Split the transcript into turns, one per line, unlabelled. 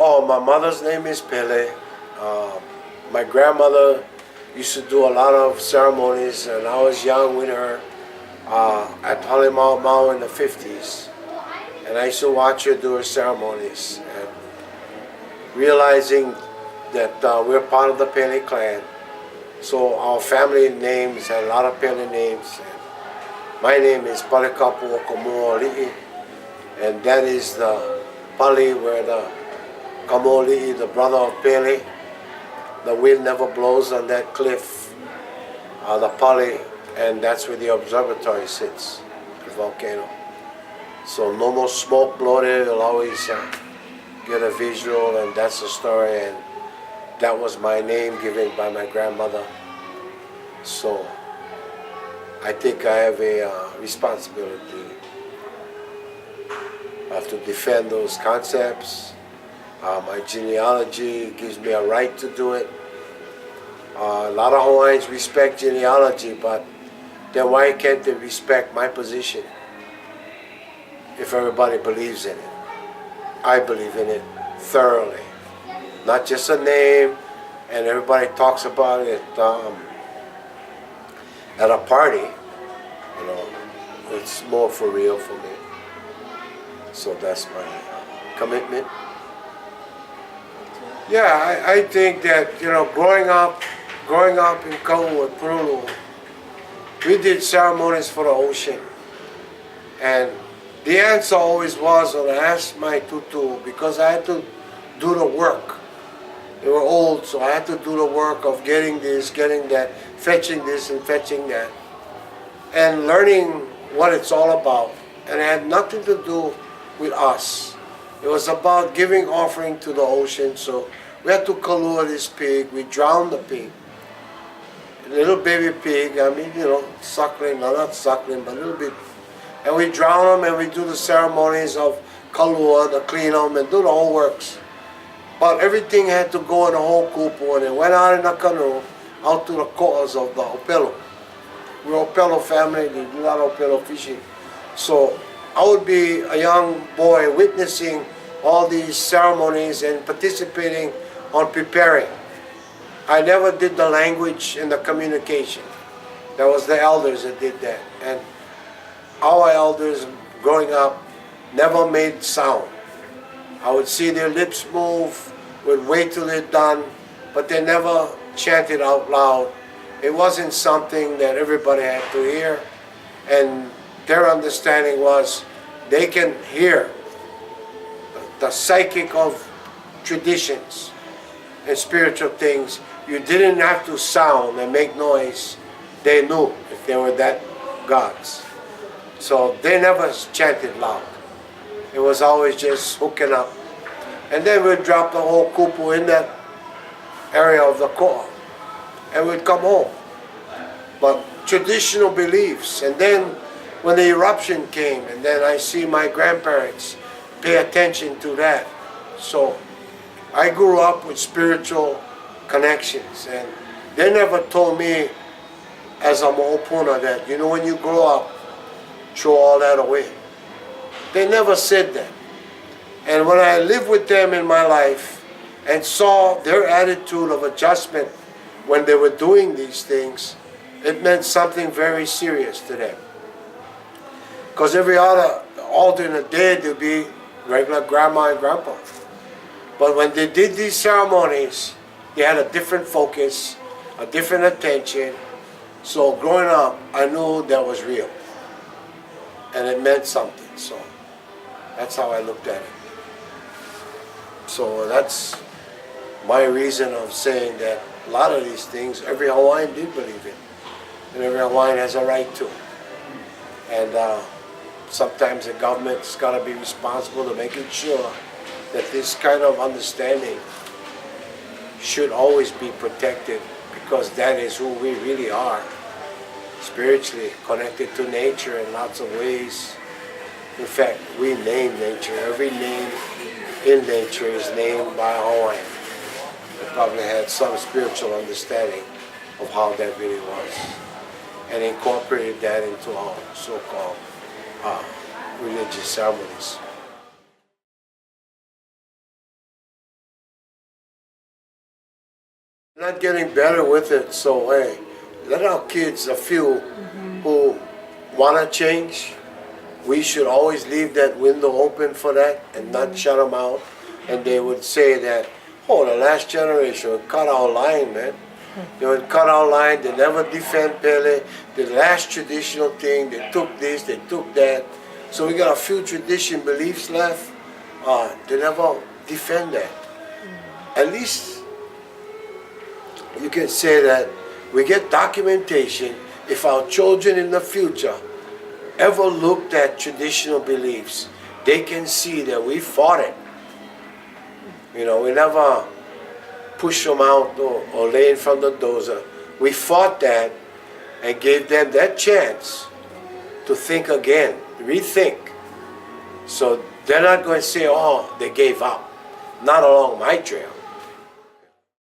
Oh, my mother's name is Pele. My grandmother used to do a lot of ceremonies, and I was young with her at Halimau in the 50s. And I used to watch her do her ceremonies, and realizing that we're part of the Pele clan. So our family names had a lot of Pele names. And my name is Palekapu Okamuoli'i, and that is the Pali where the Kamuoli'i, the brother of Pele. The wind never blows on that cliff, the Pali, and that's where the observatory sits, the volcano. So no more smoke blow there, you'll always get a visual, and that's the story, and that was my name given by my grandmother. So I think I have a responsibility. I have to defend those concepts. My genealogy gives me a right to do it. A lot of Hawaiians respect genealogy, but then why can't they respect my position if everybody believes in it? I believe in it thoroughly. Not just a name, and everybody talks about it at a party. You know, it's more for real for me. So that's my commitment. Yeah, I think that, you know, growing up in Kau and Purulu, we did ceremonies for the ocean. And the answer always was when I asked my tutu, because I had to do the work. They were old, so I had to do the work of getting this, getting that, fetching this and fetching that, and learning what it's all about. And it had nothing to do with us. It was about giving offering to the ocean. So we had to kalua this pig. We drowned the pig. A little baby pig, I mean, you know, suckling, no, not suckling, but a little bit. And we drown them, and we do the ceremonies of kalua, to clean them, and do the whole works. But everything had to go in the whole kupu, and it went out in the canoe, out to the ko'as of the Opelo. We're Opelo family, they do a lot of Opelo fishing. So I would be a young boy witnessing all these ceremonies and participating on preparing. I never did the language and the communication. That was the elders that did that. And our elders growing up never made sound. I would see their lips move, would wait till they're done, but they never chanted out loud. It wasn't something that everybody had to hear, and their understanding was they can hear the psychic of traditions and spiritual things. You didn't have to sound and make noise. They knew if they were that gods. So they never chanted loud. It was always just hooking up. And then we'd drop the whole kupu in that area of the koa, and we'd come home. But traditional beliefs. And then when the eruption came, and then I see my grandparents pay attention to that. So I grew up with spiritual connections, and they never told me as a mo'opuna that, you know, when you grow up, throw all that away. They never said that. And when I lived with them in my life and saw their attitude of adjustment when they were doing these things, it meant something very serious to them. Because every other alternate day there'd be regular grandma and grandpa. But when they did these ceremonies, they had a different focus, a different attention. So growing up, I knew that was real. And it meant something. So that's how I looked at it. So that's my reason of saying that a lot of these things, every Hawaiian did believe in. And every Hawaiian has a right to. And sometimes the government's got to be responsible to making sure that this kind of understanding should always be protected, because that is who we really are, spiritually connected to nature in lots of ways. In fact, we name nature. Every name in nature is named by a Hawaiian. They probably had some spiritual understanding of how that really was, and incorporated that into our so-called religious ceremonies. Not getting better with it, so hey, let our kids, a few who want to change, we should always leave that window open for that and not shut them out. And they would say that, oh, the last generation would cut our line, man. They would cut our line, they never defend Pele. The last traditional thing, they took this, they took that. So we got a few tradition beliefs left. They never defend that. At least you can say that we get documentation if our children in the future ever looked at traditional beliefs, they can see that we fought it. You know, we never push them out or lay in front of the dozer. We fought that and gave them that chance to think again, rethink. So they're not going to say, oh, they gave up. Not along my trail.